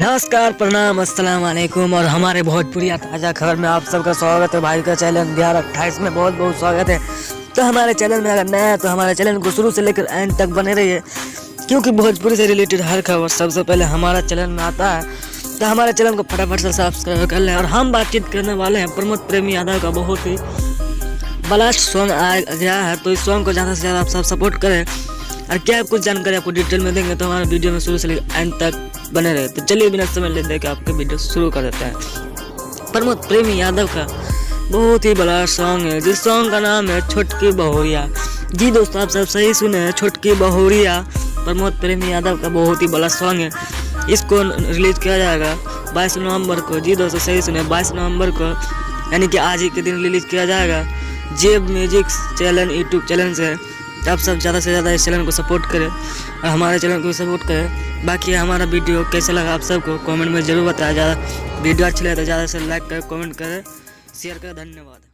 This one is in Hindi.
नमस्कार, प्रणाम, अस्सलाम वालेकुम और हमारे भोजपुरी ताज़ा खबर में आप सबका स्वागत है। भाई का चैनल बिहार 28 में बहुत बहुत स्वागत है। तो हमारे चैनल में अगर नया है तो हमारे चैनल को शुरू से लेकर एंड तक बने रहिए, क्योंकि भोजपुरी से रिलेटेड हर खबर सबसे पहले हमारा चैनल में आता है। तो हमारे चैनल को फटाफट से सब्सक्राइब कर लें। और हम बातचीत करने वाले हैं प्रमोद प्रेमी यादव का बहुत ही ब्लास्ट सॉन्ग आ गया है। तो इस सॉन्ग को ज़्यादा से ज़्यादा आप सब सपोर्ट करें। और क्या कुछ जानकारी आपको डिटेल में देंगे तो हमारे वीडियो में शुरू से लेकर एंड तक बने रहे। तो चलिए बिना समय लेते के आपके वीडियो शुरू कर देते हैं। प्रमोद प्रेमी यादव का बहुत ही बड़ा सॉन्ग है, जिस सॉन्ग का नाम है छोटकी बहुरिया। जी दोस्तों, आप सब सही सुने हैं, छोटकी बहुरिया प्रमोद प्रेमी यादव का बहुत ही बड़ा सॉन्ग है। इसको रिलीज किया जाएगा 22 नवंबर को। जी दोस्तों सही सुने, 22 नवंबर को यानी कि आज ही के दिन रिलीज किया जाएगा जेब म्यूजिक चैनल यूट्यूब चैनल से। आप सब ज़्यादा से ज़्यादा इस चैनल को सपोर्ट करें और हमारे चैनल को सपोर्ट करें। बाकी हमारा वीडियो कैसा लगा आप सबको कमेंट में ज़रूर बताया। ज़्यादा वीडियो अच्छी लगे तो ज़्यादा से लाइक करें, कमेंट करें, शेयर करें। धन्यवाद।